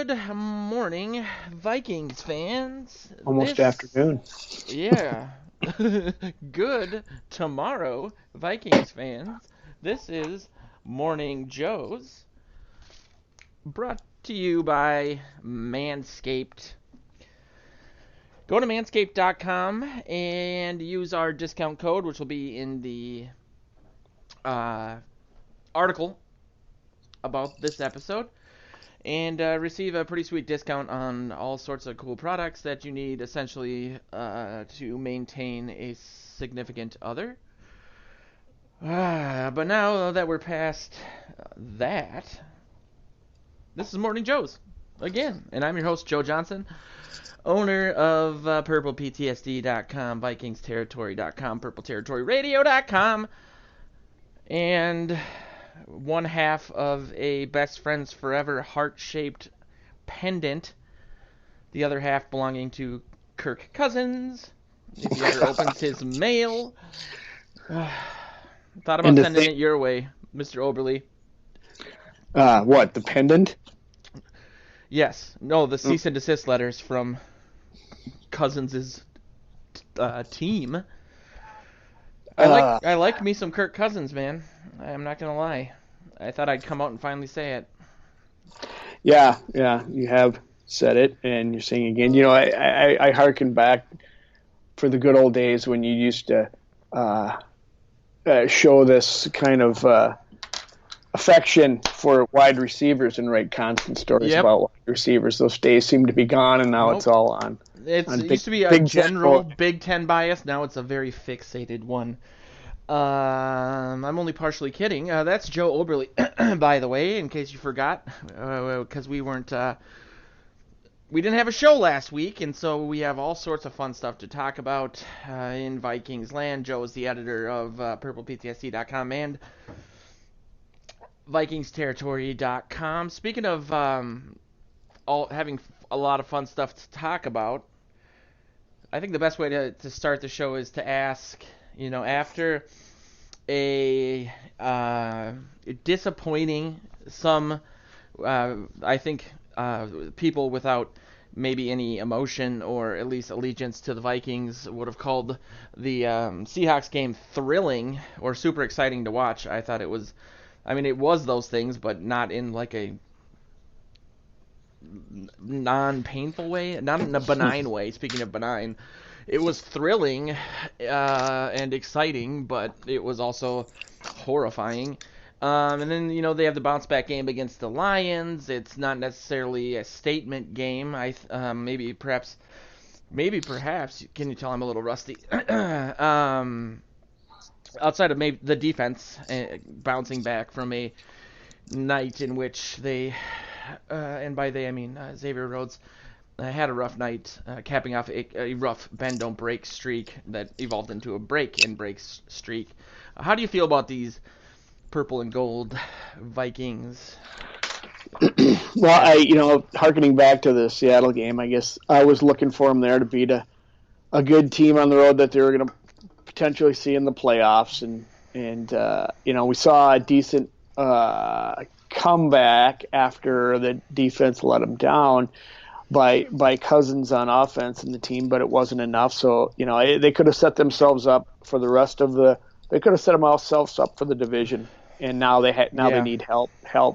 Good morning, Vikings fans. Almost afternoon. Yeah. Good tomorrow, Vikings fans. This is Morning Joe's, brought to you by Manscaped. Go to manscaped.com and use our discount code, which will be in the article about this episode, and receive a pretty sweet discount on all sorts of cool products that you need essentially to maintain a significant other. But now that we're past that, this is Morning Joe's again, and I'm your host, Joe Johnson, owner of PurplePTSD.com, VikingsTerritory.com, PurpleTerritoryRadio.com, and one half of a Best Friends Forever heart-shaped pendant, the other half belonging to Kirk Cousins, if he ever opens his mail. Thought about sending it your way, Mr. Oberly. What, the pendant? Yes. No, the cease and desist letters from Cousins' team. I like me some Kirk Cousins, man. I'm not gonna lie. I thought I'd come out and finally say it. Yeah, you have said it, and you're saying again. You know, I hearken back for the good old days when you used to show this kind of affection for wide recievers and write constant stories about wide receivers. Those days seem to be gone, and now it's all on. It used to be a general Big Ten bias. Now it's a very fixated one. I'm only partially kidding. That's Joe Oberly, by the way, in case you forgot, because we didn't have a show last week, and so we have all sorts of fun stuff to talk about in Vikings land. Joe is the editor of PurplePTSD.com and VikingsTerritory.com. Speaking of having a lot of fun stuff to talk about, I think the best way to start the show is to ask, after a disappointing, I think people without maybe any emotion or at least allegiance to the Vikings would have called the Seahawks game thrilling or super exciting to watch. I thought it was those things, but not in like a non-painful way, not in a benign way. Speaking of benign, it was thrilling and exciting, but it was also horrifying. And then, they have the bounce-back game against the Lions. It's not necessarily a statement game. Maybe perhaps, can you tell I'm a little rusty? Outside of maybe the defense bouncing back from a night in which they, and by they I mean Xavier Rhodes, had a rough night, capping off a rough bend-don't-break streak that evolved into a break-and-break streak. How do you feel about these purple and gold Vikings? Well, hearkening back to the Seattle game, I guess I was looking for them there to beat a good team on the road that they were going to potentially see in the playoffs, and we saw a decent comeback after the defense let them down by Cousins on offense in the team, but it wasn't enough. So they could have set themselves up for the rest of the. They could have set themselves up for the division, and now they need help,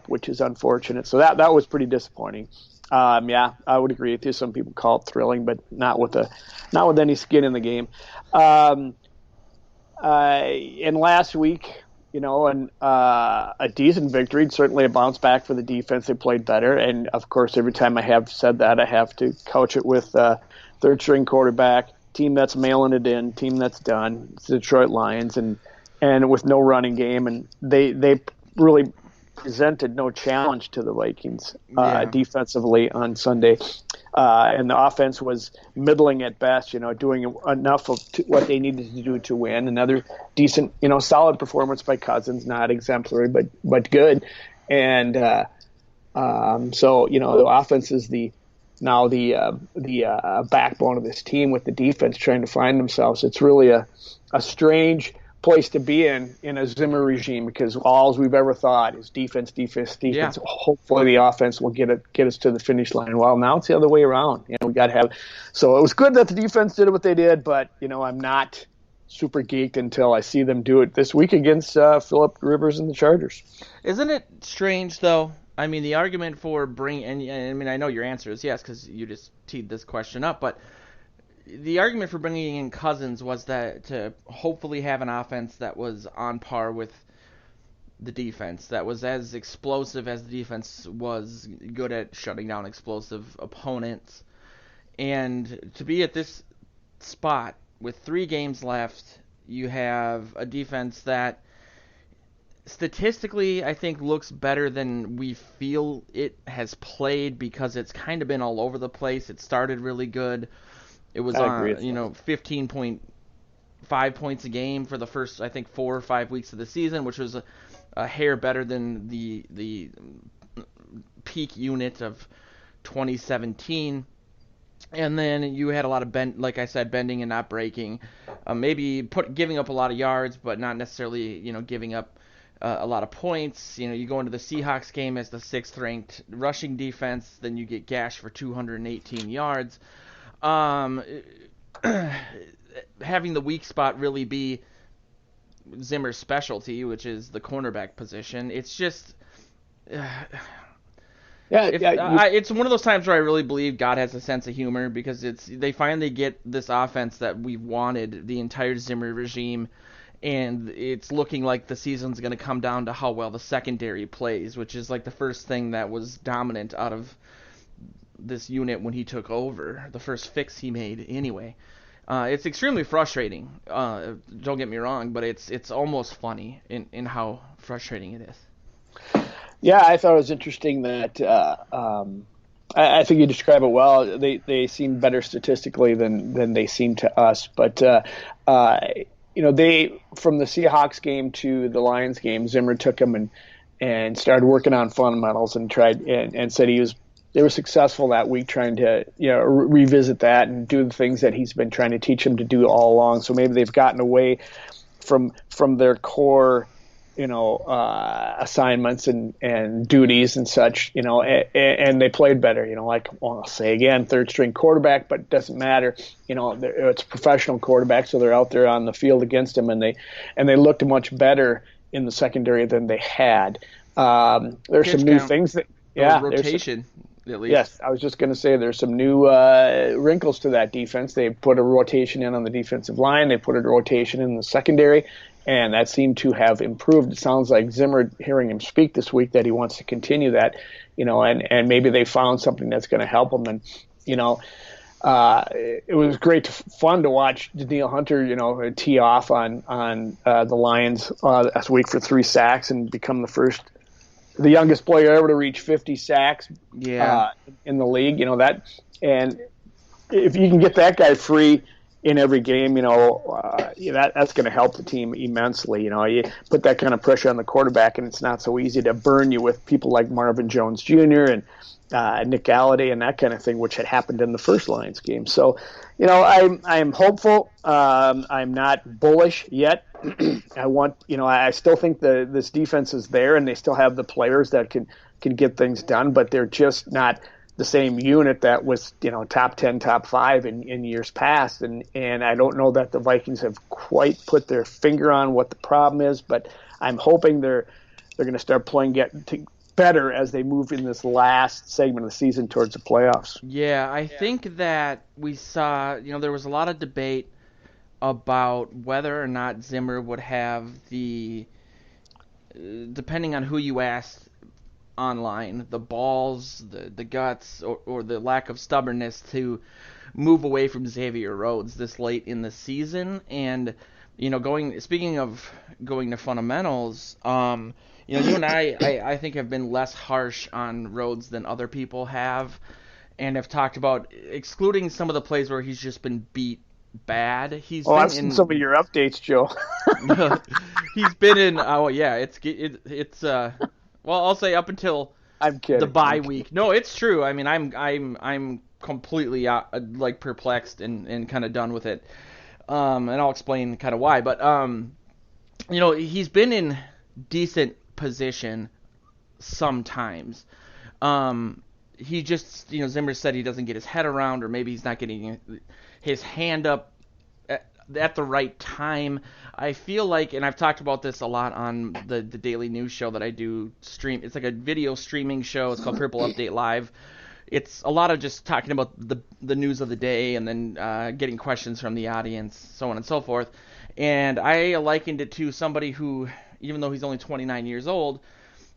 which is unfortunate. So that was pretty disappointing. I would agree with you. Some people call it thrilling, but not with any skin in the game. And last week, a decent victory, certainly a bounce back for the defense. They played better, and of course, every time I have said that, I have to couch it with third string quarterback, team that's mailing it in, team that's done. It's the Detroit Lions, and with no running game, and they really presented no challenge to the Vikings defensively on Sunday. And the offense was middling at best, doing enough of what they needed to do to win. Another decent, solid performance by Cousins, not exemplary, but good. And so, the offense is the backbone of this team, with the defense trying to find themselves. It's really a strange place to be in a Zimmer regime, because all we've ever thought is defense, defense, Yeah. defense. Hopefully the offense will get us to the finish line. Well, now it's the other way around. We got to have. So it was good that the defense did what they did, but I'm not super geeked until I see them do it this week against Phillip Rivers and the Chargers. Isn't it strange though? I mean, the argument for bringing, and I mean, I know your answer is yes because you just teed this question up, but the argument for bringing in Cousins was that to hopefully have an offense that was on par with the defense, that was as explosive as the defense was good at shutting down explosive opponents. And to be at this spot with 3 games left, you have a defense that statistically I think looks better than we feel it has played because it's kind of been all over the place. It started really good. It was on, 15.5 points a game for the first, I think, 4 or 5 weeks of the season, which was a hair better than the peak unit of 2017. And then you had a lot of like I said, bending and not breaking. Maybe giving up a lot of yards, but not necessarily, giving up a lot of points. You go into the Seahawks game as the 6th-ranked rushing defense, then you get gashed for 218 yards. Having the weak spot really be Zimmer's specialty, which is the cornerback position. It's just, it's one of those times where I really believe God has a sense of humor, because they finally get this offense that we've wanted the entire Zimmer regime, and it's looking like the season's going to come down to how well the secondary plays, which is like the first thing that was dominant out of this unit when he took over, the first fix he made anyway. It's extremely frustrating, don't get me wrong, but it's almost funny in how frustrating it is. Yeah, I thought it was interesting that I think you describe it well. They seem better statistically than they seem to us, but they, from the Seahawks game to the Lions game, Zimmer took them and started working on fundamentals and tried and said they were successful that week trying to revisit that and do the things that he's been trying to teach them to do all along. So maybe they've gotten away from their core assignments and duties and such, and they played better, I'll say again, 3rd-string quarterback, but it doesn't matter, it's a professional quarterback, so they're out there on the field against him, and they looked much better in the secondary than they had. There's some new things that, rotation. At least. Yes, I was just going to say there's some new wrinkles to that defense. They put a rotation in on the defensive line. They put a rotation in the secondary, and that seemed to have improved. It sounds like Zimmer, hearing him speak this week, that he wants to continue that, and maybe they found something that's going to help them. And, it was fun to watch Danielle Hunter, tee off on the Lions last week for 3 sacks and become the youngest player ever to reach 50 sacks in the league. And if you can get that guy free in every game, that's going to help the team immensely. You put that kind of pressure on the quarterback, and it's not so easy to burn you with people like Marvin Jones Jr. and Nick Galladay and that kind of thing, which had happened in the first Lions game. So, I'm hopeful. I'm not bullish yet. I still think this defense is there, and they still have the players that can get things done, but they're just not the same unit that was, top 10, top 5 in years past. And I don't know that the Vikings have quite put their finger on what the problem is, but I'm hoping they're going to start playing better as they move in this last segment of the season towards the playoffs. Yeah, I think that we saw, there was a lot of debate about whether or not Zimmer would have depending on who you asked online, the balls, the guts, or the lack of stubbornness to move away from Xavier Rhodes this late in the season. And, speaking of going to fundamentals, you and I think have been less harsh on Rhodes than other people have, and have talked about excluding some of the plays where he's just been beat bad. I've seen some of your updates, Joe. He's been in. Oh yeah, it's well, I'll say up until the bye week. No, it's true. I mean, I'm completely perplexed and kind of done with it. And I'll explain kind of why. But he's been in decent position sometimes. He just, Zimmer said he doesn't get his head around, or maybe he's not getting his hand up at the right time. I feel like, and I've talked about this a lot on the daily news show that I do stream. It's like a video streaming show. It's called Purple Update Live. It's a lot of just talking about the news of the day, and then getting questions from the audience, so on and so forth. And I likened it to somebody who, even though he's only 29 years old,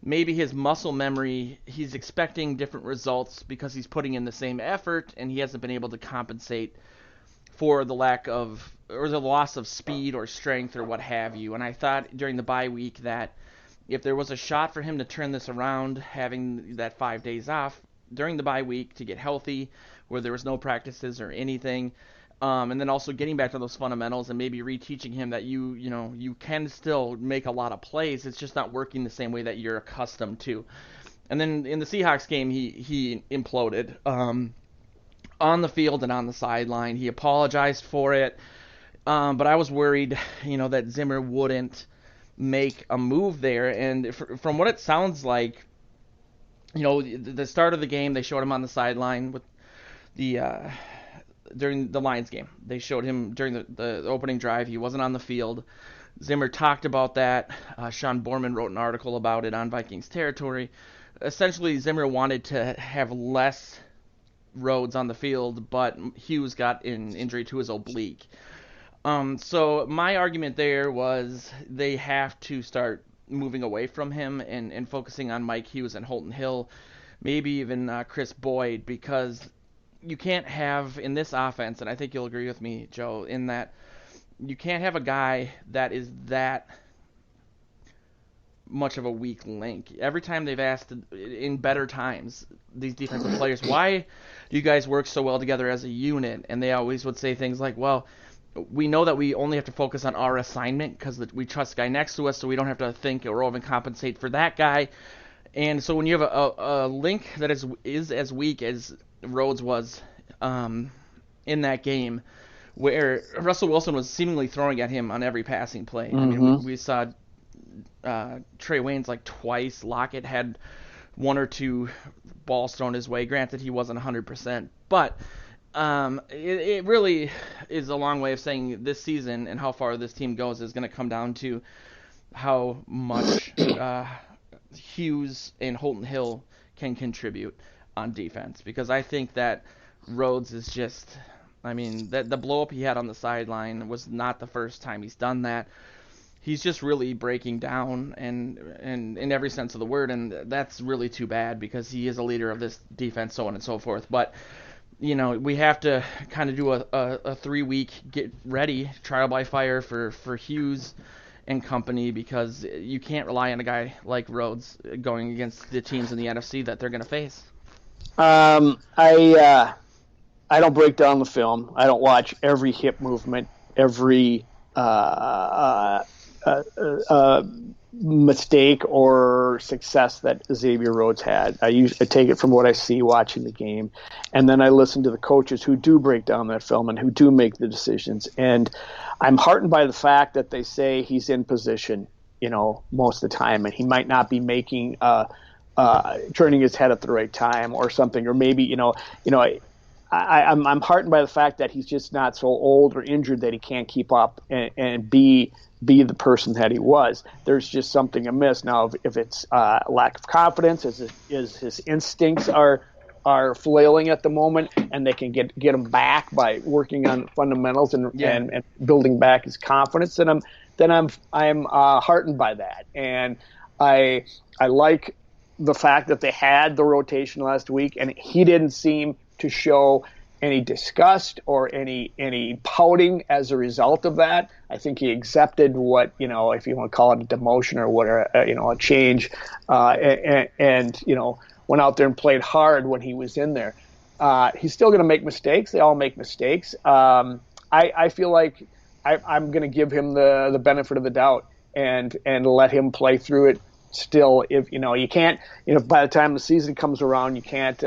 maybe his muscle memory, he's expecting different results because he's putting in the same effort, and he hasn't been able to compensate for the lack of, or the loss of speed or strength or what have you. And I thought during the bye week that if there was a shot for him to turn this around, having that 5 days off during the bye week to get healthy, where there was no practices or anything, and then also getting back to those fundamentals and maybe reteaching him that you can still make a lot of plays. It's just not working the same way that you're accustomed to. And then in the Seahawks game, he imploded. On the field and on the sideline. He apologized for it, but I was worried, that Zimmer wouldn't make a move there. And from what it sounds like, the start of the game, they showed him on the sideline with during the Lions game. They showed him during the opening drive. He wasn't on the field. Zimmer talked about that. Sean Borman wrote an article about it on Vikings territory. Essentially, Zimmer wanted to have less Rhodes on the field, but Hughes got an injury to his oblique. So my argument there was they have to start moving away from him and focusing on Mike Hughes and Holton Hill, maybe even Chris Boyd, because you can't have in this offense, and I think you'll agree with me, Joe, in that you can't have a guy that is that much of a weak link. Every time they've asked in better times, these defensive players, why do you guys work so well together as a unit? And they always would say things like, well, we know that we only have to focus on our assignment because we trust the guy next to us, so we don't have to think or overcompensate for that guy. And so when you have a link that is as weak as Rhodes was in that game, where Russell Wilson was seemingly throwing at him on every passing play. Mm-hmm. I mean, we saw Trey Waynes like twice. Lockett had one or two balls thrown his way. Granted, he wasn't 100%, but it really is a long way of saying this season and how far this team goes is going to come down to how much Hughes and Holton Hill can contribute on defense. Because I think that Rhodes is just, the blow up he had on the sideline was not the first time he's done that. He's just really breaking down, and in every sense of the word, and that's really too bad because he is a leader of this defense, so on and so forth. But we have to kind of do a 3-week get ready trial by fire for Hughes and company, because you can't rely on a guy like Rhodes going against the teams in the NFC that they're going to face. I don't break down the film. I don't watch every hip movement, every mistake or success that Xavier Rhodes had. I take it from what I see watching the game, and then I listen to the coaches who do break down that film and who do make the decisions. And I'm heartened by the fact that they say he's in position, most of the time, and he might not be making turning his head at the right time or something, or maybe I'm heartened by the fact that he's just not so old or injured that he can't keep up and be the person that he was. There's just something amiss. Now, if it's lack of confidence, is his instincts are flailing at the moment, and they can get him back by working on fundamentals and building back his confidence, then I'm heartened by that. And I like the fact that they had the rotation last week, and he didn't seem to show any disgust or any pouting as a result of that. I think he accepted what, if you want to call it a demotion or whatever, a change, and went out there and played hard when he was in there. He's still going to make mistakes. They all make mistakes. I feel like I'm going to give him the benefit of the doubt and let him play through it. Still, if you can't, by the time the season comes around, you can't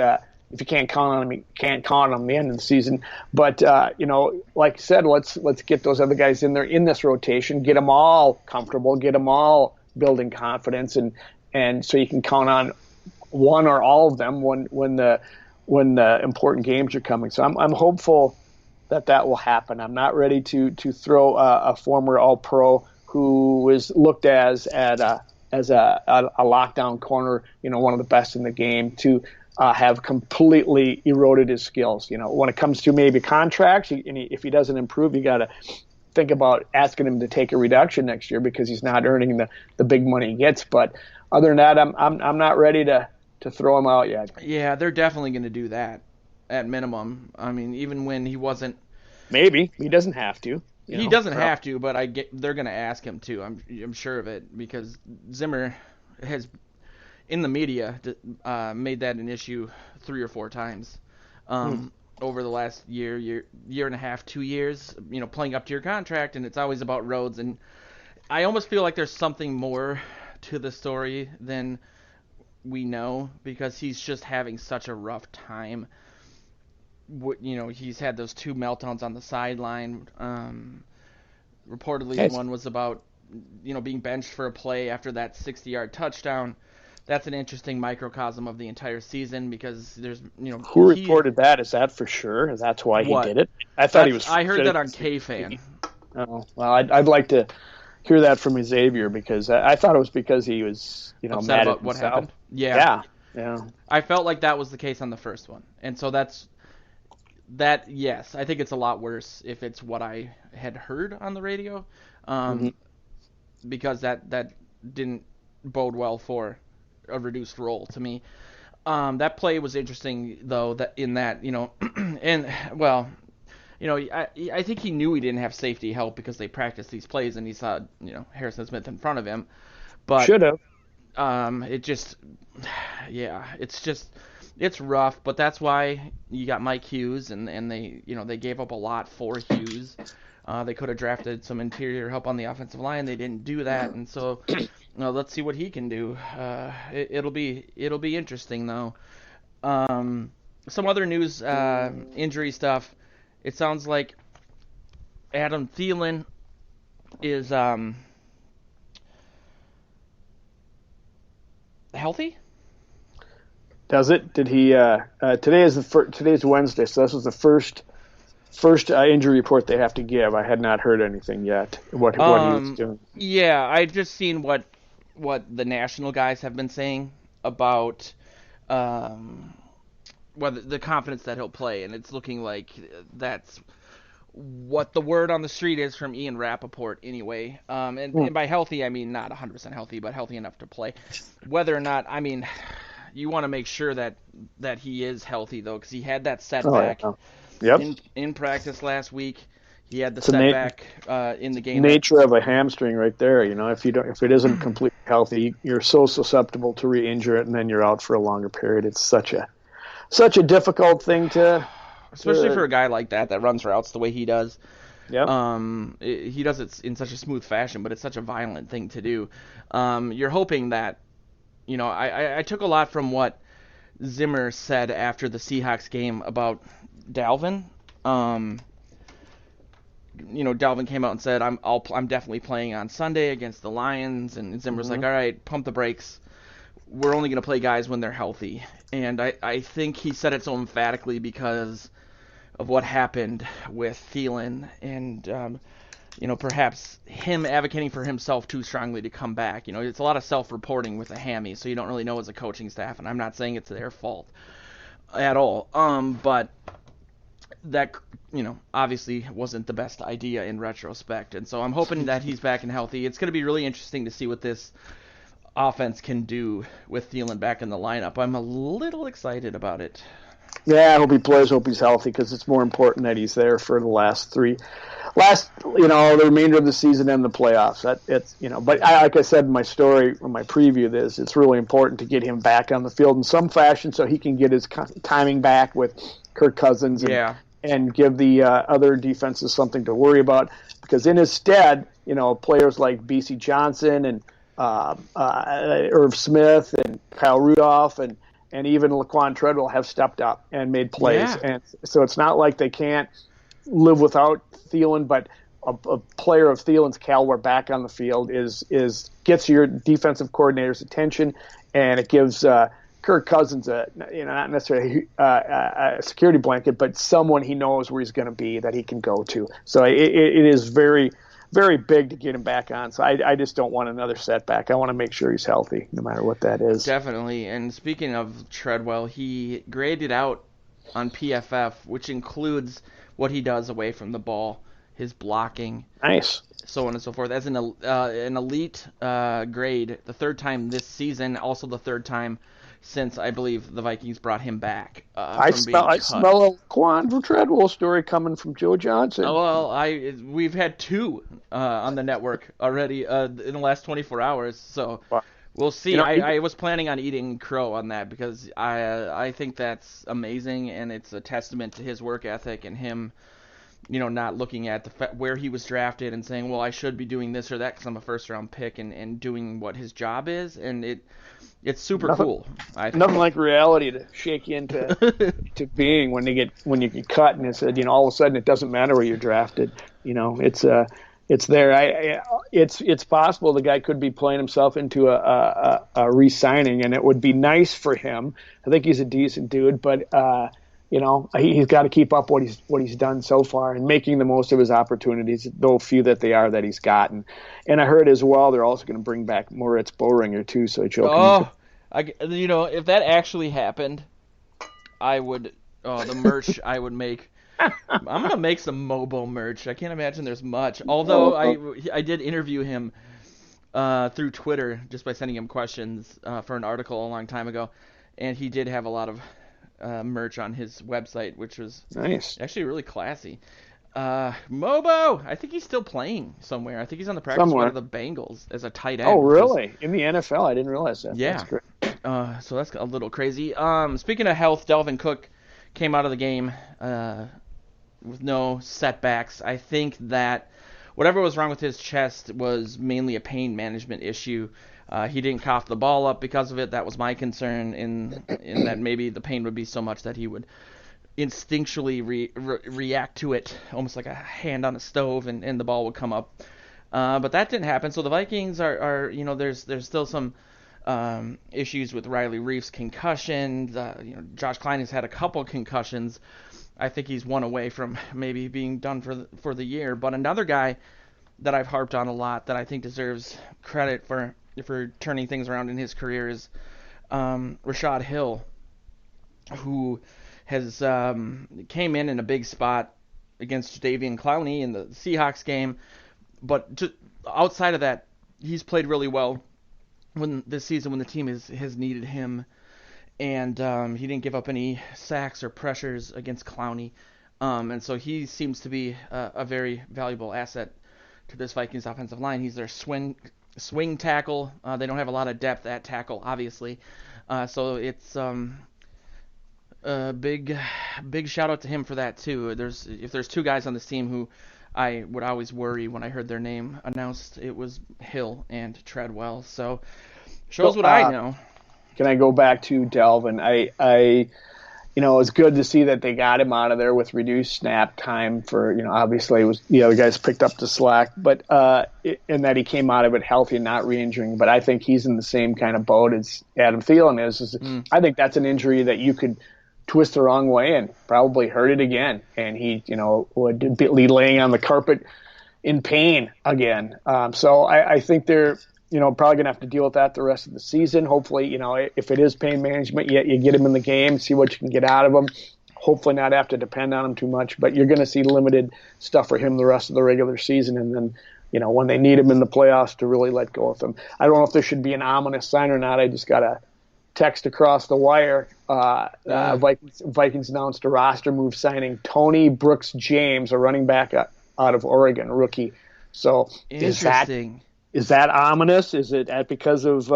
if you can't count on him, you can't count on him at the end of the season. But like I said, let's get those other guys in there in this rotation, get them all comfortable, get them all building confidence, and so you can count on one or all of them when the important games are coming. So I'm hopeful that will happen. I'm not ready to throw a former All-Pro who is looked as a lockdown corner, one of the best in the game, to have completely eroded his skills. When it comes to maybe contracts, if he doesn't improve, you got to think about asking him to take a reduction next year because he's not earning the big money he gets. But other than that, I'm not ready to throw him out yet. Yeah, they're definitely going to do that at minimum. I mean, even when he wasn't. Maybe he doesn't have to. He doesn't have to, but they're going to ask him to. I'm sure of it because Zimmer has, in the media, made that an issue 3 or 4 times over the last year and a half, 2 years. Playing up to your contract, and it's always about Rhodes. And I almost feel like there's something more to the story than we know because he's just having such a rough time. He's had those 2 meltdowns on the sideline. Reportedly, one was about, being benched for a play after that 60-yard touchdown. That's an interesting microcosm of the entire season because there's, Who reported that? Is that for sure? That's why he did it? I heard that on K-Fan. Oh, well, I'd like to hear that from Xavier because I thought it was because he was, upset mad about at what himself. happened. Yeah. I felt like that was the case on the first one, and so yes, I think it's a lot worse if it's what I had heard on the radio, because that didn't bode well for a reduced role to me. That play was interesting though, I think he knew he didn't have safety help because they practiced these plays and he saw Harrison Smith in front of him, but should have. It's rough, but that's why you got Mike Hughes, and they gave up a lot for Hughes. They could have drafted some interior help on the offensive line. They didn't do that, and so let's see what he can do. It'll be interesting though. Some other news, injury stuff. It sounds like Adam Thielen is healthy. Does it? Did he? Today's Wednesday, so this was the first injury report they have to give. I had not heard anything yet. What he was doing? Yeah, I've just seen what the national guys have been saying about whether the confidence that he'll play, and it's looking like that's what the word on the street is from Ian Rappaport anyway. And by healthy, I mean not 100% healthy, but healthy enough to play. Whether or not, I mean, you want to make sure that he is healthy though, because he had that setback in practice last week. He had the setback in the game. Nature of a hamstring, right there. If it isn't completely healthy, you're so susceptible to re-injure it, and then you're out for a longer period. It's such a difficult thing especially for a guy like that runs routes the way he does. Yeah. He does it in such a smooth fashion, but it's such a violent thing to do. You're hoping that, I took a lot from what Zimmer said after the Seahawks game about Dalvin. Dalvin came out and said, I'm definitely playing on Sunday against the Lions, and Zimmer's like, all right, pump the brakes. We're only going to play guys when they're healthy. And I think he said it so emphatically because of what happened with Thielen and, perhaps him advocating for himself too strongly to come back. It's a lot of self-reporting with a hammy, so you don't really know as a coaching staff, and I'm not saying it's their fault at all. But that, obviously wasn't the best idea in retrospect. And so I'm hoping that he's back and healthy. It's going to be really interesting to see what this offense can do with Thielen back in the lineup. I'm a little excited about it. Yeah, I hope he plays. Hope he's healthy because it's more important that he's there for the the remainder of the season and the playoffs. But like I said in my story, in my preview, it's really important to get him back on the field in some fashion so he can get his timing back with Kirk Cousins and give the other defenses something to worry about. Because in his stead, players like B.C. Johnson and Irv Smith and Kyle Rudolph and and even Laquan Treadwell have stepped up and made plays. Yeah. And so it's not like they can't live without Thielen, but a player of Thielen's caliber back on the field gets your defensive coordinator's attention, and it gives Kirk Cousins not necessarily a security blanket, but someone he knows where he's going to be that he can go to. So it is very, very big to get him back on. So I just don't want another setback. I want to make sure he's healthy, no matter what that is. Definitely. And speaking of Treadwell, he graded out on PFF, which includes what he does away from the ball, his blocking, nice, so on and so forth, as an elite grade. The third time this season, also the third time since I believe the Vikings brought him back. I smell a Laquan Treadwell story coming from Joe Johnson. Oh, well, we've had two on the network already in the last 24 hours, so we'll see. I was planning on eating crow on that because I think that's amazing, and it's a testament to his work ethic and him, not looking at where he was drafted and saying, well, I should be doing this or that because I'm a first-round pick, and doing what his job is, and it's super cool. Nothing like reality to shake you into to being when you get cut, and it's all of a sudden it doesn't matter where you're drafted. It's there. It's possible the guy could be playing himself into a re-signing, and it would be nice for him. I think he's a decent dude, but he's got to keep up what he's done so far and making the most of his opportunities, though few that they are that he's gotten. And I heard as well they're also going to bring back Moritz Boehringer too, so Joe if that actually happened, I would the merch I would make. I'm gonna make some Mobo merch. I can't imagine there's much. Although I did interview him through Twitter just by sending him questions for an article a long time ago, and he did have a lot of merch on his website, which was nice. Actually really classy. Mobo, I think he's still playing somewhere. I think he's on the practice squad of the Bengals as a tight end. Oh, really? In the NFL? I didn't realize that. Yeah. That's great. So that's a little crazy. Speaking of health, Dalvin Cook came out of the game with no setbacks. I think that whatever was wrong with his chest was mainly a pain management issue. He didn't cough the ball up because of it. That was my concern in that maybe the pain would be so much that he would instinctually react to it, almost like a hand on a stove, and the ball would come up. But that didn't happen. So the Vikings are there's still some issues with Riley Reif's concussion. Josh Klein has had a couple concussions. I think he's one away from maybe being done for the year. But another guy that I've harped on a lot that I think deserves credit for turning things around in his career is Rashad Hill, who has came in a big spot against Jadeveon Clowney in the Seahawks game. But just outside of that, he's played really well this season when the team has needed him. And he didn't give up any sacks or pressures against Clowney. And so he seems to be a very valuable asset to this Vikings offensive line. He's their swing tackle. They don't have a lot of depth at tackle, obviously. So it's a big shout out to him for that, too. If there's two guys on this team who I would always worry when I heard their name announced, it was Hill and Treadwell. So shows what I know. Can I go back to Dalvin? It's good to see that they got him out of there with reduced snap time for, obviously it was, the guys picked up the slack, but, and that he came out of it healthy and not re-injuring. But I think he's in the same kind of boat as Adam Thielen is. I think that's an injury that you could twist the wrong way and probably hurt it again. And he, would be laying on the carpet in pain again. So I think they're, probably going to have to deal with that the rest of the season. Hopefully, if it is pain management, you get him in the game, see what you can get out of him. Hopefully not have to depend on him too much, but you're going to see limited stuff for him the rest of the regular season. And then, when they need him in the playoffs, to really let go of him. I don't know if there should be an ominous sign or not. I just got a text across the wire. Vikings announced a roster move signing Tony Brooks James, a running back out of Oregon, rookie. So interesting. Is that ominous? Is it because of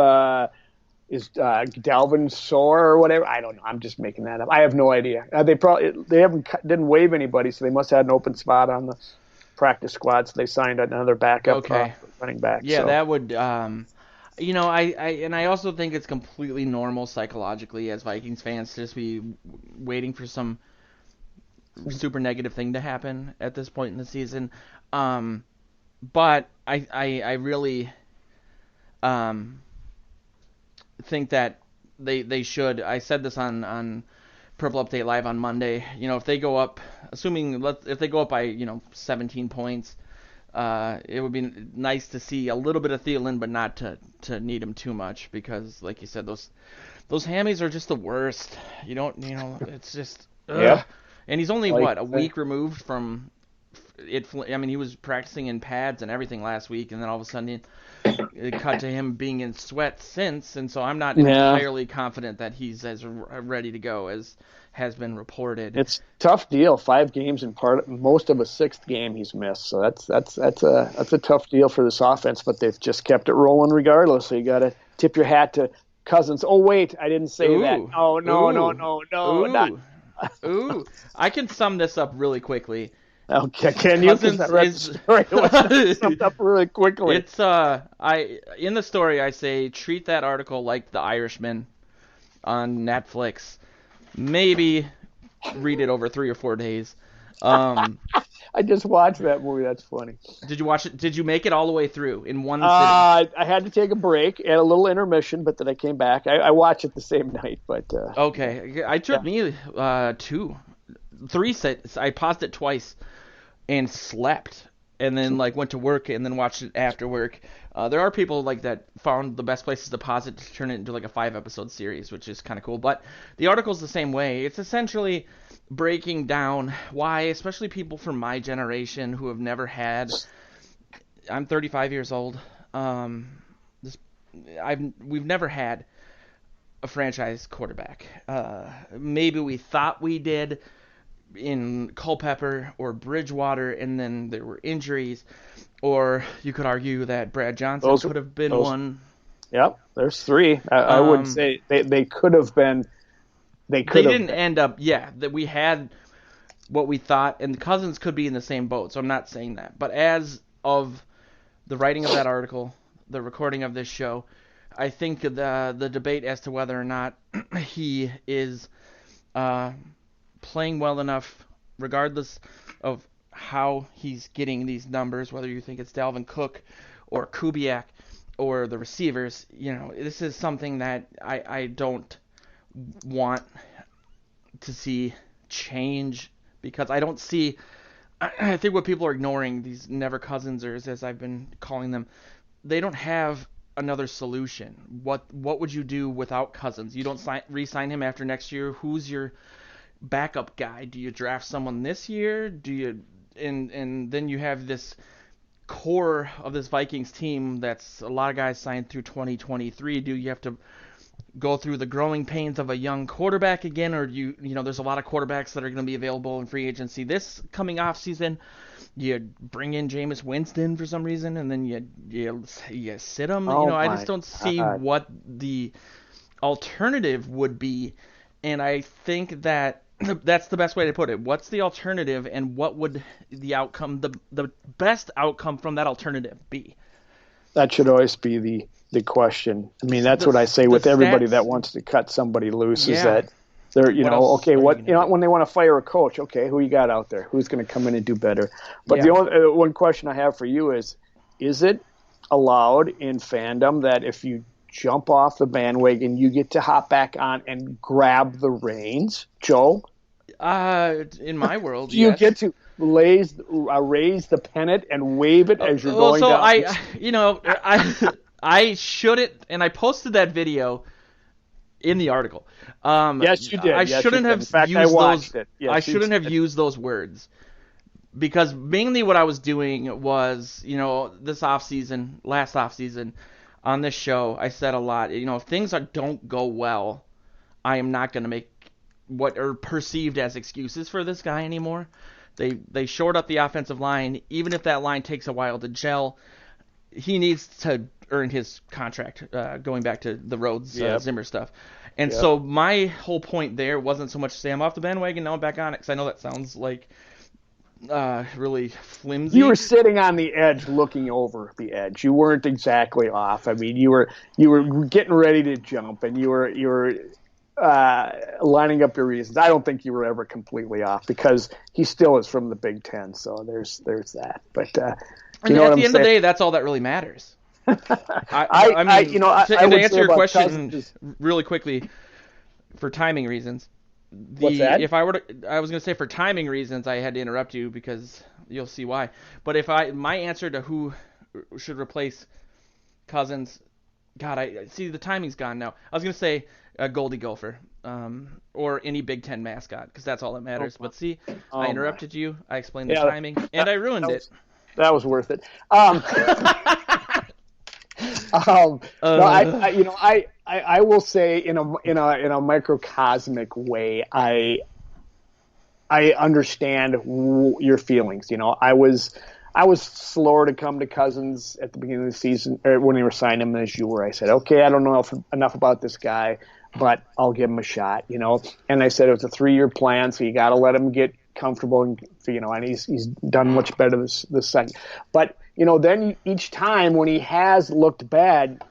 is Dalvin sore or whatever? I don't know. I'm just making that up. I have no idea. They didn't waive anybody, so they must have had an open spot on the practice squad. So they signed another backup running back. Yeah, so. That would. I also think it's completely normal psychologically as Vikings fans to just be waiting for some super negative thing to happen at this point in the season. Um, but I really think that they should. I said this on Purple Update Live on Monday. If they go up, if they go up by 17 points, it would be nice to see a little bit of Thielen, but not to need him too much because, like you said, those hammies are just the worst. It's just ugh. Yep. And he's only a week removed from it. I mean, he was practicing in pads and everything last week, and then all of a sudden it cut to him being in sweat since, and so I'm not entirely confident that he's as ready to go as has been reported. It's a tough deal. 5 games and most of a 6th game he's missed. So that's a tough deal for this offense. But they've just kept it rolling regardless. So you got to tip your hat to Cousins. Oh wait, I didn't say that. Oh no. Not. Ooh, I can sum this up really quickly. Okay, can you? Because I read the story. It summed up really quickly. It's in the story I say treat that article like The Irishman on Netflix. Maybe read it over 3 or 4 days. I just watched that movie. That's funny. Did you watch it? Did you make it all the way through in one sitting? I had to take a break and a little intermission, but then I came back. I watched it the same night. But okay, it took me 2, 3 sits. I paused it twice and slept, and then went to work and then watched it after work. There are people that found the best places to pause it to turn it into a 5-episode series, which is kind of cool. But the article's the same way. It's essentially breaking down why, especially people from my generation who have never had. I'm 35 years old. We've never had a franchise quarterback. Maybe we thought we did in Culpepper or Bridgewater, and then there were injuries. Or you could argue that Brad Johnson could have been one. Yep, there's 3. I would say they could have been. They didn't end up. Yeah, that we had what we thought, and Cousins could be in the same boat. So I'm not saying that. But as of the writing of that article, the recording of this show, I think the debate as to whether or not he is playing well enough, regardless of how he's getting these numbers, whether you think it's Dalvin Cook or Kubiak or the receivers, this is something that I don't want to see change because I don't see. I think what people are ignoring, these never Cousinsers, as I've been calling them, they don't have another solution. What would you do without Cousins? You don't re-sign him after next year. Who's your backup guy? Do you draft someone this year? Do you and then you have this core of this Vikings team that's a lot of guys signed through 2023. Do you have to go through the growing pains of a young quarterback again, or do there's a lot of quarterbacks that are going to be available in free agency this coming off season? You bring in Jameis Winston for some reason, and then you sit him. I just don't see what the alternative would be, and I think that that's the best way to put it. What's the alternative, and what would the outcome, the best outcome from that alternative be? That should always be the question. I mean, that's what I say with everybody that wants to cut somebody loose is that they're, when they want to fire a coach, okay, who you got out there? Who's going to come in and do better? But the only one question I have for you is it allowed in fandom that if you jump off the bandwagon, you get to hop back on and grab the reins, Joe? In my world, you get to raise the pennant and wave it as you're going down. I shouldn't, and I posted that video in the article. Yes, you did. I shouldn't have used those. Yes, I shouldn't have used those words because mainly what I was doing was, last off season on this show, I said a lot. If things don't go well, I am not going to make what are perceived as excuses for this guy anymore. They shored up the offensive line. Even if that line takes a while to gel, he needs to earn his contract, going back to the Rhodes Zimmer stuff. And so my whole point there wasn't so much to say I'm off the bandwagon, now I'm back on it, because I know that sounds like really flimsy. You were sitting on the edge, looking over the edge. You weren't exactly off. I mean, you were getting ready to jump, and you were lining up your reasons. I don't think you were ever completely off because he still is from the Big Ten. So there's that. But and at the end of the day, that's all that really matters. I mean, to answer your question really quickly, for timing reasons. What's that? I was going to say for timing reasons, I had to interrupt you because you'll see why. But my answer to who should replace Cousins, God, I see the timing's gone now. I was going to say a Goldie Gopher, or any Big Ten mascot, because that's all that matters. But see, I interrupted you. I explained the timing, and I ruined it. That was worth it. No, I will say in a microcosmic way, I understand your feelings. You know, I was slower to come to Cousins at the beginning of the season, or when they were signing him as you were. I said, okay, I don't know enough about this guy, but I'll give him a shot. You know, and I said it was a 3-year plan, so you got to let him get comfortable, and and he's done much better this second. But then each time when he has looked bad,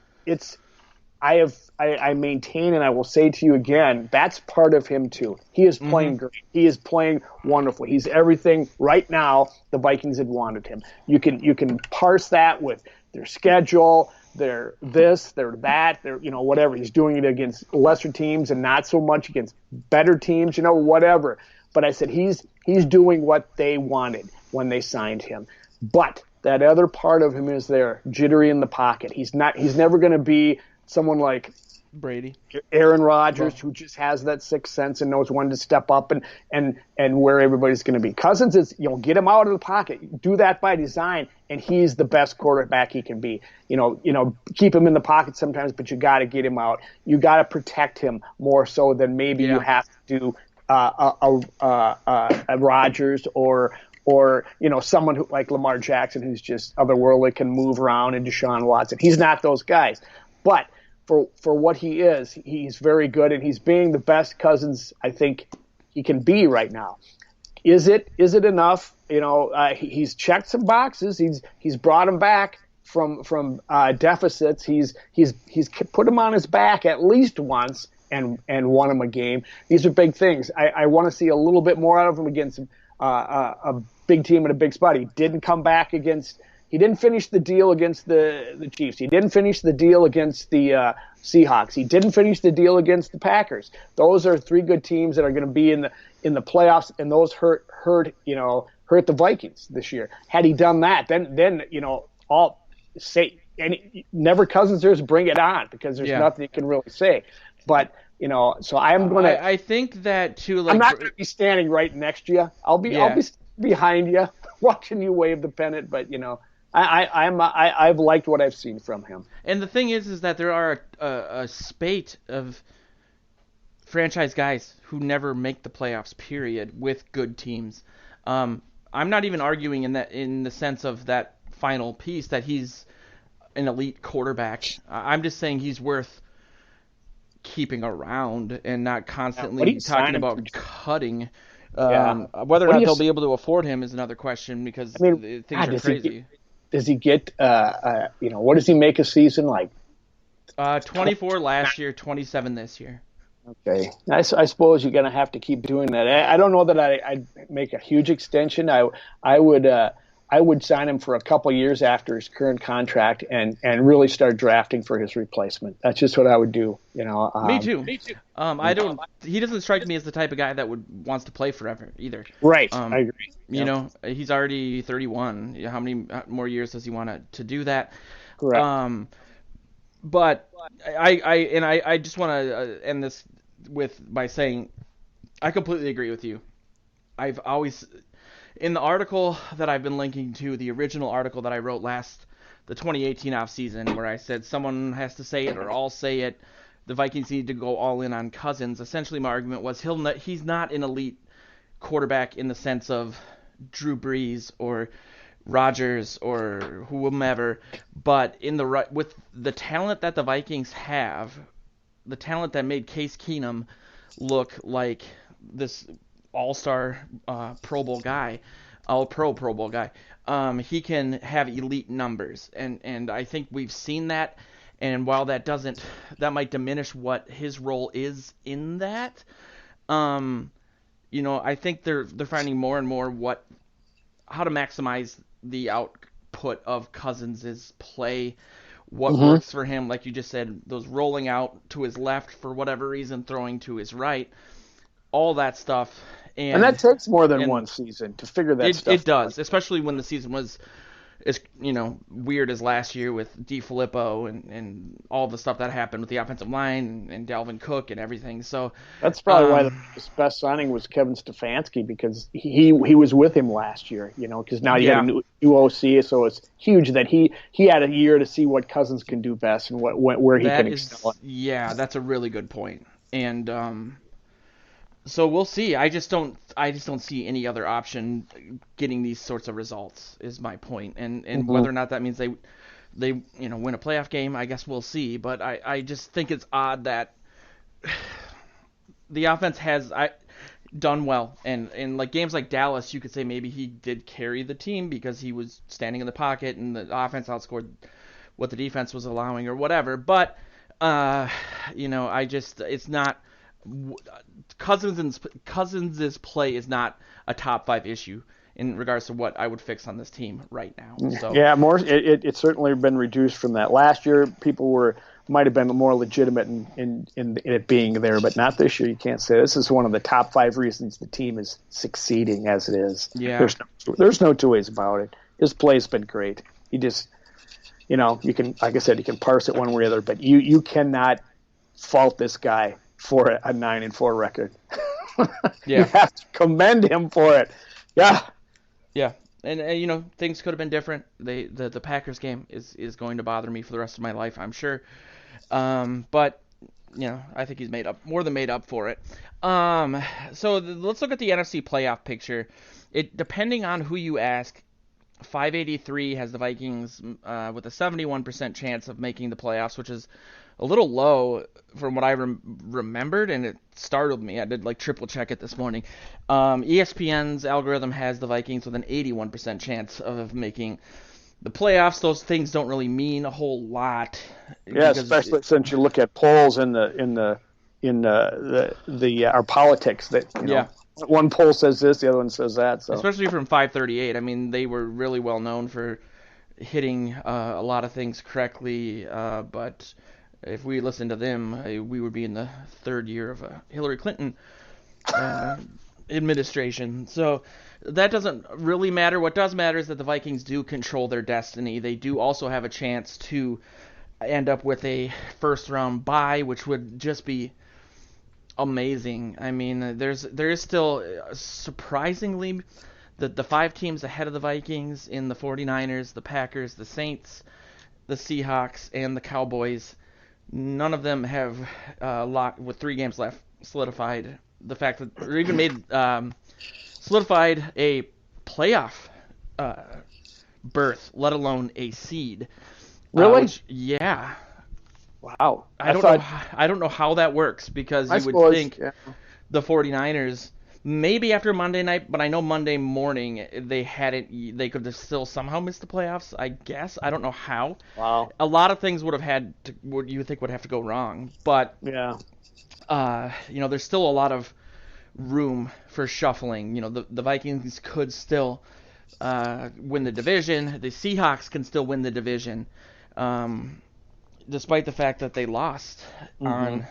I maintain, and I will say to you again, that's part of him too. He is playing great. He is playing wonderfully. He's everything right now the Vikings had wanted him. You can parse that with their schedule, their this, their that, their whatever. He's doing it against lesser teams and not so much against better teams, whatever. But I said he's doing what they wanted when they signed him. But that other part of him is there, jittery in the pocket. He's never going to be someone like Brady, Aaron Rodgers, who just has that sixth sense and knows when to step up and where everybody's going to be. Cousins is, get him out of the pocket. Do that by design, and he's the best quarterback he can be. Keep him in the pocket sometimes, but you got to get him out. You got to protect him more so than maybe you have to do a Rodgers or someone who, like Lamar Jackson, who's just otherworldly, can move around, and Deshaun Watson. He's not those guys. But for what he is, he's very good, and he's being the best Cousins I think he can be right now. Is it enough? He's checked some boxes. He's brought him back from deficits. He's put him on his back at least once and won him a game. These are big things. I want to see a little bit more out of him against a big team in a big spot. He didn't come back against. He didn't finish the deal against the Chiefs. He didn't finish the deal against the Seahawks. He didn't finish the deal against the Packers. Those are 3 good teams that are going to be in the playoffs, and those hurt the Vikings this year. Had he done that, then never Cousins there's bring it on, because there's nothing you can really say. But so I'm going to. I think that too. I'm not going to be standing right next to you. I'll be behind you, watching you wave the pennant. But I've liked what I've seen from him. And the thing is that there are a spate of franchise guys who never make the playoffs, period, with good teams. I'm not even arguing in the sense of that final piece that he's an elite quarterback. I'm just saying he's worth keeping around and not constantly talking about cutting. Whether or not they'll be able to afford him is another question, because things are crazy. Does he get, what does he make a season like? 24 last year, 27 this year. Okay. I suppose you're going to have to keep doing that. I don't know that I'd make a huge extension. I would sign him for a couple years after his current contract and really start drafting for his replacement. That's just what I would do. Me too. He doesn't strike me as the type of guy that wants to play forever either. Right. I agree. He's already 31. How many more years does he want to do that? Correct. But I just want to end this by saying I completely agree with you. I've always, in the article that I've been linking to, the original article that I wrote the 2018 offseason, where I said someone has to say it or I'll say it, the Vikings need to go all in on Cousins. Essentially, my argument was he's not an elite quarterback in the sense of Drew Brees or Rodgers or whomever, but with the talent that the Vikings have, the talent that made Case Keenum look like this all-star Pro Bowl guy, Pro Bowl guy. He can have elite numbers, and I think we've seen that. And while that might diminish what his role is in that. Um, I think they're finding more and more how to maximize the output of Cousins' play, what Mm-hmm. works for him, like you just said, those rolling out to his left for whatever reason, throwing to his right, all that stuff, And that takes more than and one season to figure that it stuff out. does, especially when the season was as weird as last year with DeFilippo and all the stuff that happened with the offensive line and Dalvin Cook and everything. So, That's probably why um, his best signing was Kevin Stefanski because he was with him last year, because now you got a yeah, new OC, so it's huge that he had a year to see what Cousins can do best and where he can excel. that's a really good point. And so we'll see. I just don't see any other option getting these sorts of results is my point. And Mm-hmm. whether or not that means they win a playoff game, I guess we'll see. But I just think it's odd that the offense has done well, and like games like Dallas, you could say maybe he did carry the team because he was standing in the pocket and the offense outscored what the defense was allowing or whatever. But I just it's not Cousins' play is not a top 5 issue in regards to what I would fix on this team right now. So Yeah, it's certainly been reduced from that. Last year, people might have been more legitimate in it being there, but not this year. You can't say this is one of the top 5 reasons the team is succeeding as it is. yeah, There's no two ways about it. His play's been great. He just, you can, like I said, you can parse it one way or the other, but you cannot fault this guy for a 9-4 record. You yeah, have to commend him for it. Yeah. yeah. And things could have been different. The Packers game is going to bother me for the rest of my life, I'm sure. But I think he's more than made up for it. So let's look at the NFC playoff picture. It depending on who you ask, 583 has the Vikings with a 71% chance of making the playoffs, which is a little low from what I remembered, and it startled me. I did triple check it this morning. ESPN's algorithm has the Vikings with an 81% chance of making the playoffs. Those things don't really mean a whole lot. Yeah, especially since you look at polls in our politics that yeah. One poll says this, the other one says that. So Especially from 538. I mean, they were really well known for hitting a lot of things correctly, but if we listened to them, we would be in the third year of a Hillary Clinton administration. So that doesn't really matter. What does matter is that the Vikings do control their destiny. They do also have a chance to end up with a first-round bye, which would just be amazing. I mean, there is still surprisingly the 5 teams ahead of the Vikings in the 49ers, the Packers, the Saints, the Seahawks, and the Cowboys. None of them have locked with 3 games left solidified the fact that or even made solidified a playoff berth, let alone a seed. really, Yeah. wow. I don't know how that works because I you would suppose, think yeah. the 49ers maybe after Monday night, but I know Monday morning they could have still somehow missed the playoffs, I guess. I don't know how. Wow. A lot of things would you think would have to go wrong, but Yeah. there's still a lot of room for shuffling. The Vikings could still win the division. The Seahawks can still win the division. Despite the fact that they lost on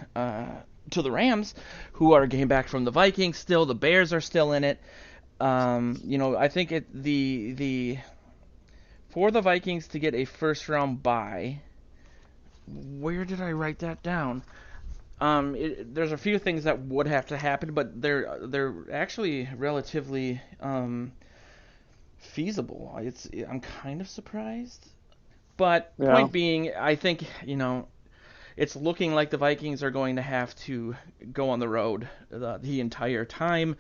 to the Rams, who are a game back from the Vikings still. The Bears are still in it. I think for the Vikings to get a first round bye, where did I write that down? There's a few things that would have to happen, but they're actually relatively feasible. I'm kind of surprised. But Yeah. point being, I think, it's looking like the Vikings are going to have to go on the road the entire time.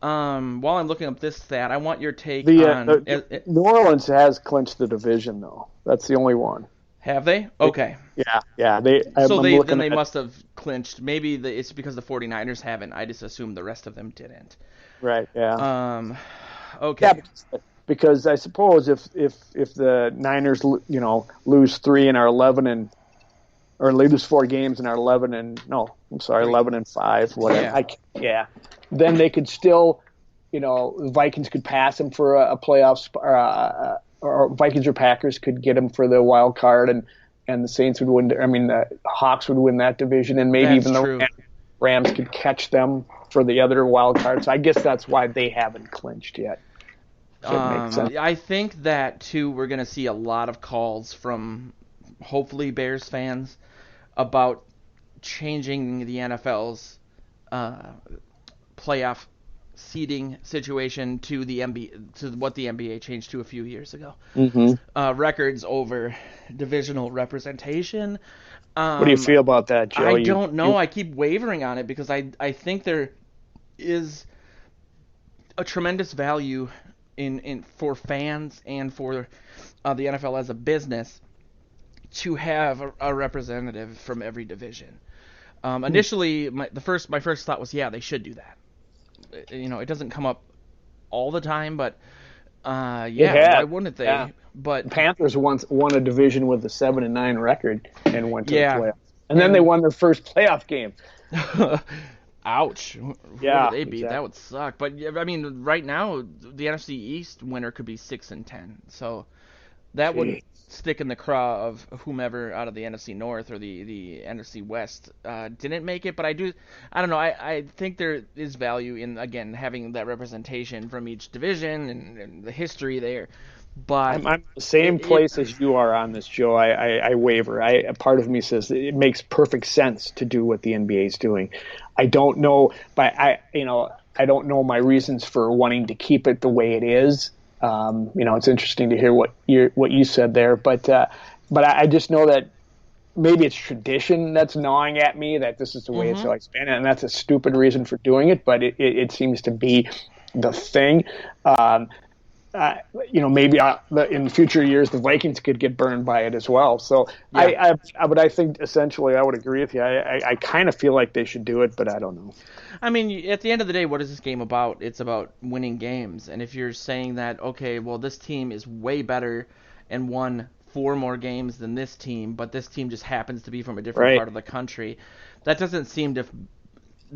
While I'm looking up this stat, I want your take on... New Orleans has clinched the division, though. That's the only one. Have they? Okay. Yeah. They must have clinched. Maybe it's because the 49ers haven't. I just assumed the rest of them didn't. Right, yeah. Yeah, Okay. because I suppose if the Niners lose three and are 11 and or lose four games and are 11 and no, I'm sorry, Three. 11-5, whatever. Yeah. Yeah, then they could still, the Vikings could pass them for a playoff or Vikings or Packers could get them for the wild card, and the Saints would win. I mean, the Hawks would win that division, and maybe That's even the true. Rams could catch them for the other wild card. So I guess that's why they haven't clinched yet. If it makes sense. I think that too. We're gonna see a lot of calls from hopefully Bears fans about changing the NFL's uh, playoff seeding situation to the to what the NBA changed to a few years ago. Mm-hmm. Records over divisional representation. What do you Um, feel about that, Joe? I don't know. I keep wavering on it because I think there is a tremendous value in for fans and for the NFL as a business to have a representative from every division. Initially, my first thought was, yeah, they should do that. It doesn't come up all the time, but It yeah, why had, wouldn't yeah. they? But The Panthers once won a division with a 7-9 record and went to the yeah, playoffs, and then they and won their first playoff game. ouch, whoever Yeah, they beat, that exactly. would suck. But yeah, I mean, right now the NFC East winner could be 6-10, so that would Gee. stick in the craw of whomever out of the NFC North or the NFC West didn't make it. But I don't know. I think there is value in again having that representation from each division and the history there. But I'm the same it place as you are on this, Joe. I waver. A part of me says that it makes perfect sense to do what the NBA is doing. I don't know, but I don't know my reasons for wanting to keep it the way it is. It's interesting to hear what you said there, but I just know that maybe it's tradition that's gnawing at me that this is the way it's hmm always been, and that's a stupid reason for doing it, but it seems to be the thing. Um, uh, maybe in future years the Vikings could get burned by it as well. So yeah. but I think essentially I would agree with you. I kind of feel like they should do it, but I don't know. I mean, at the end of the day, what is this game about? It's about winning games. And if you're saying that, okay, well, this team is way better and won four more games than this team, but this team just happens to be from a different Right. part of the country, that doesn't seem to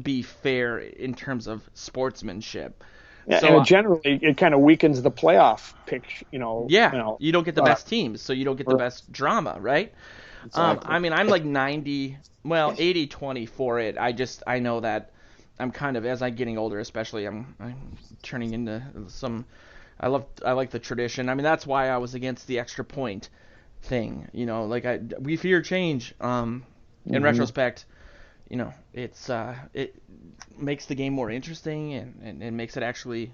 be fair in terms of sportsmanship. Yeah, and So, it kind of weakens the playoff picture. yeah, you don't get the Uh, best teams, so you don't get the best drama, right? exactly. I mean, I'm like 90, well, 80-20 for it. I know that I'm kind of, as I'm getting older, especially, I'm turning into some. I like the tradition. I mean, that's why I was against the extra point thing. Like we fear change. In Hmm. retrospect, it makes the game more interesting and makes it actually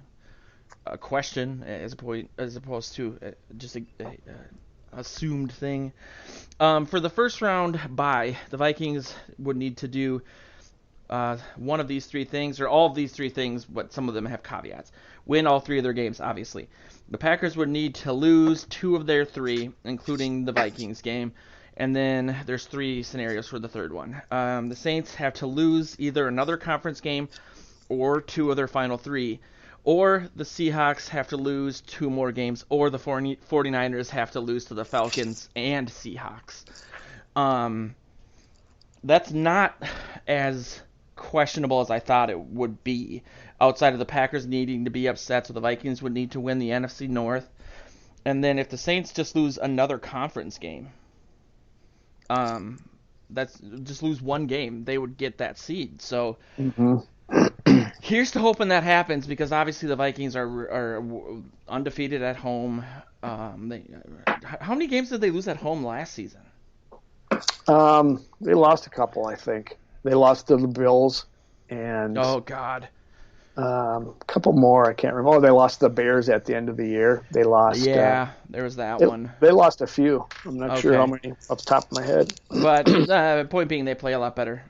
a question as opposed to just a assumed thing. For the first round bye, the Vikings would need to do one of these three things, or all of these three things, but some of them have caveats. Win all three of their games, obviously. The Packers would need to lose two of their three, including the Vikings game. And then there's three scenarios for the third one. The Saints have to lose either another conference game or two of their final three. Or the Seahawks have to lose two more games, or the 49ers have to lose to the Falcons and Seahawks. Um, that's not as questionable as I thought it would be. Outside of the Packers needing to be upset, so the Vikings would need to win the NFC North. And then if the Saints just lose another conference game, um, that's just lose one game, they would get that seed. So Hmm. here's to hoping that happens because obviously the Vikings are undefeated at home. How many games did they lose at home last season? They lost a couple, I think. They lost to the Bills and Oh God, a couple more. I can't remember. Oh, they lost the Bears at the end of the year. They lost. yeah, there was that They, one. they lost a few. I'm not sure how Okay, many off the top of my head. but point being, they play a lot better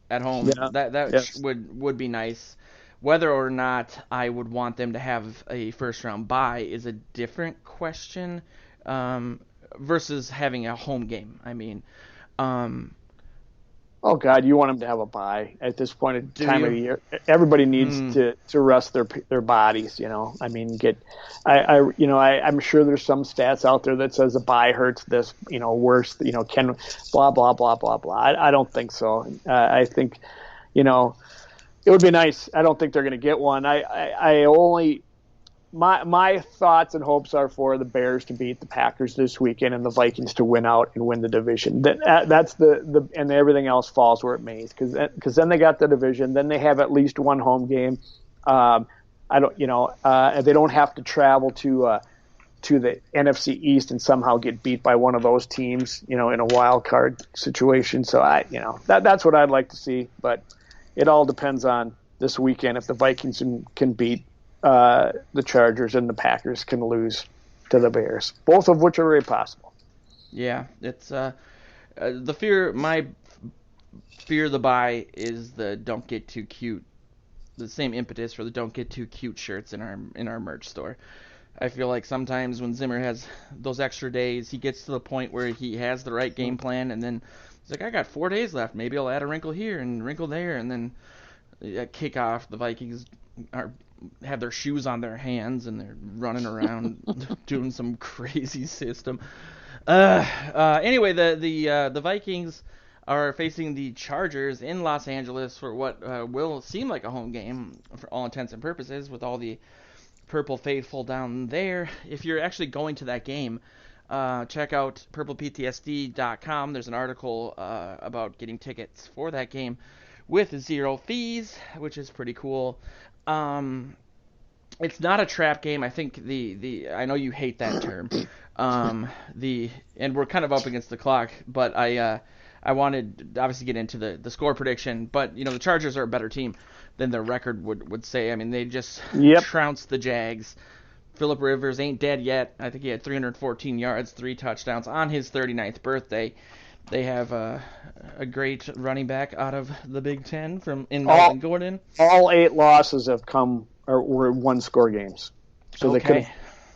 at home. Yeah. That Yes. would be nice. Whether or not I would want them to have a first round bye is a different question. Versus having a home game. I mean, um, Oh God, you want them to have a bye at this point in Do time of you? the year. Everybody needs Hmm. to rest their bodies. I mean, I'm sure there's some stats out there that says a bye hurts this, worse. Can blah blah blah blah blah. I don't think so. I think you know it would be nice. I don't think they're going to get one. I only my thoughts and hopes are for the Bears to beat the Packers this weekend and the Vikings to win out and win the division. That's the and everything else falls where it may, because then they got the division. Then they have at least one home game. I don't they don't have to travel to the NFC East and somehow get beat by one of those teams, in a wild card situation. So that's what I'd like to see, but it all depends on this weekend if the Vikings can beat the Chargers and the Packers can lose to the Bears, both of which are very possible. Yeah, it's the fear. My fear of the buy is the don't get too cute. The same impetus for the don't get too cute shirts in our merch store. I feel like sometimes when Zimmer has those extra days, he gets to the point where he has the right game plan, and then he's like, I got 4 days left. Maybe I'll add a wrinkle here and a wrinkle there, and then at kickoff, the Vikings have their shoes on their hands and they're running around doing some crazy system. Anyway, the Vikings are facing the Chargers in Los Angeles for what will seem like a home game for all intents and purposes, with all the Purple faithful down there. If you're actually going to that game, check out purpleptsd.com. There's an article about getting tickets for that game with 0 fees, which is pretty cool. It's not a trap game. I think the I know you hate that term. And we're kind of up against the clock, but I wanted to obviously get into the score prediction, but the Chargers are a better team than their record would say. I mean, they just Yep. trounced the Jags. Phillip Rivers ain't dead yet. I think he had 314 yards, 3 touchdowns on his 39th birthday. They have a great running back out of the Big Ten in Melvin All Gordon. all 8 losses have come or were one score games, so they could Okay.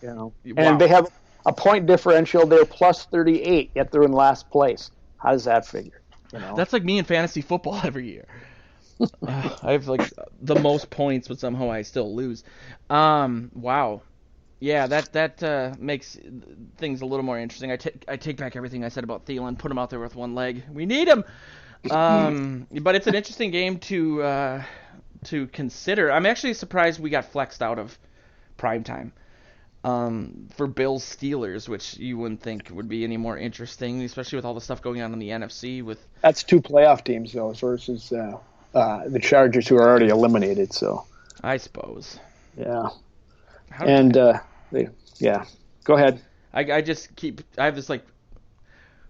have, and Wow. they have a point differential. They're plus 38, yet they're in last place. How does that figure? That's like me in fantasy football every year. I have like the most points, but somehow I still lose. Wow. Yeah, that makes things a little more interesting. I take back everything I said about Thielen. Put him out there with one leg. We need him. But it's an interesting game to consider. I'm actually surprised we got flexed out of primetime. For Bills Steelers, which you wouldn't think would be any more interesting, especially with all the stuff going on in the NFC with. That's two playoff teams though versus the Chargers, who are already eliminated. So I suppose. yeah, How and yeah, go ahead. I have this like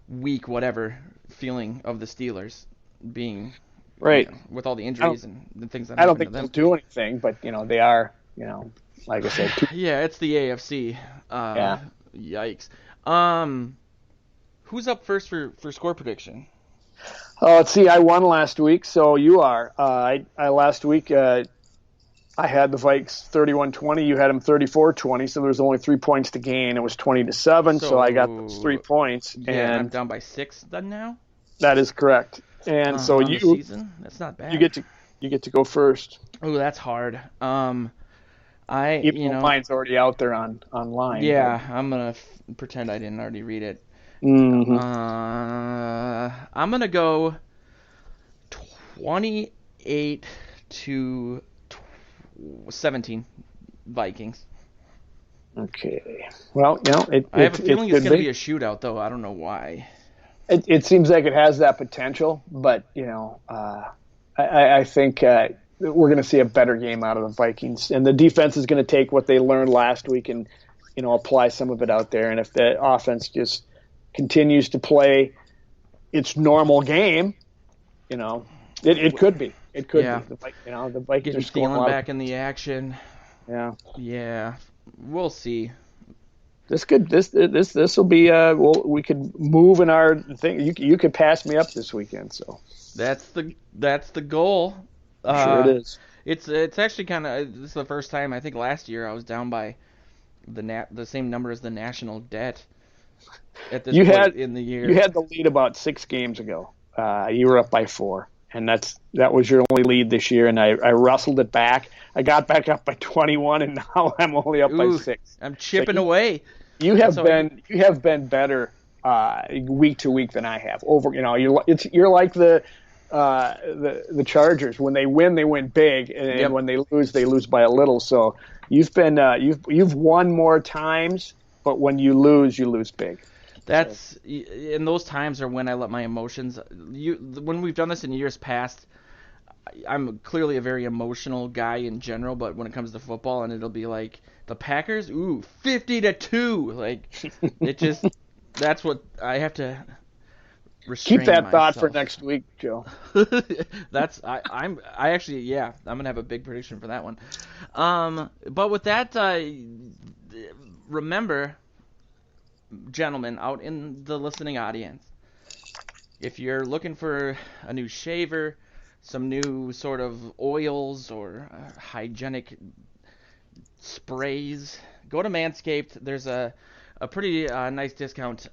weak whatever feeling of the Steelers being Right. with all the injuries and the things that I don't happen to think they'll them. do anything, but they are. Like I said, two. Yeah, it's the AFC. Yeah. Yikes. Who's up first for score prediction? Let's see. I won last week, so you are. I last week I had the Vikes 31-20. You had them 34-20. So there was only 3 points to gain. It was 20-7. So I got those 3 points, Yeah, and I'm down by 6 then now. that is correct. And so On the you season, that's not bad. you get to go first. Oh, that's hard. Even though mine's already out there online. Yeah, I'm gonna pretend I didn't already read it. Mm-hmm. I'm gonna go 28 to 17 Vikings. Okay. Well, I have a feeling it's could gonna be a shootout, though. I don't know why. It seems like it has that potential, but I think we're going to see a better game out of the Vikings, and the defense is going to take what they learned last week and apply some of it out there. And if the offense just continues to play its normal game, it could be. It could be. The Vikings Getting are scoring Thielen back in the action. Yeah. Yeah, we'll see. This will be we could move in our thing. You could pass me up this weekend, so That's the goal. sure it is. It's actually kind of, this is the first time I think last year I was down by the same number as the national debt at this point in the year. You had the lead about 6 games ago. You were up by 4, and that was your only lead this year. And I wrestled it back. I got back up by 21, and now I'm only up by Ooh, 6. I'm chipping away. You have been better week to week than I have. You're like the Chargers. When they win big, and Yep. when they lose by a little. So you've won more times, but when you lose big. That's and those times are when I let my emotions. When we've done this in years past, I'm clearly a very emotional guy in general, but when it comes to football, and it'll be like the Packers, 50-2, like it just that's what I have to restrain Keep that thought for myself. next week, Joe. I'm actually I'm gonna have a big prediction for that one. But with that, remember, gentlemen out in the listening audience, if you're looking for a new shaver, some new sort of oils or hygienic sprays, go to Manscaped. There's a pretty nice discount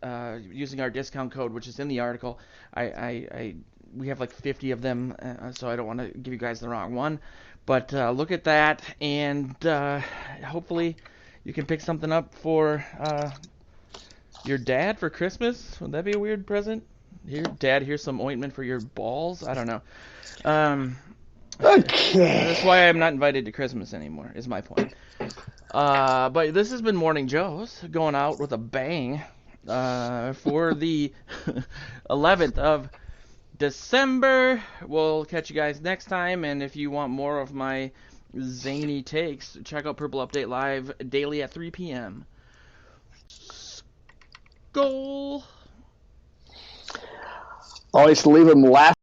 using our discount code, which is in the article. We have like 50 of them, so I don't want to give you guys the wrong one. But look at that, and hopefully you can pick something up for your dad for Christmas. Would that be a weird present? Here, Dad, here's some ointment for your balls. I don't know. Okay. That's why I'm not invited to Christmas anymore, is my point. But this has been Morning Joe's, going out with a bang for the 11th of December. We'll catch you guys next time, and if you want more of my zany takes, check out Purple Update Live daily at 3 p.m. Goal! Always leave them laughing.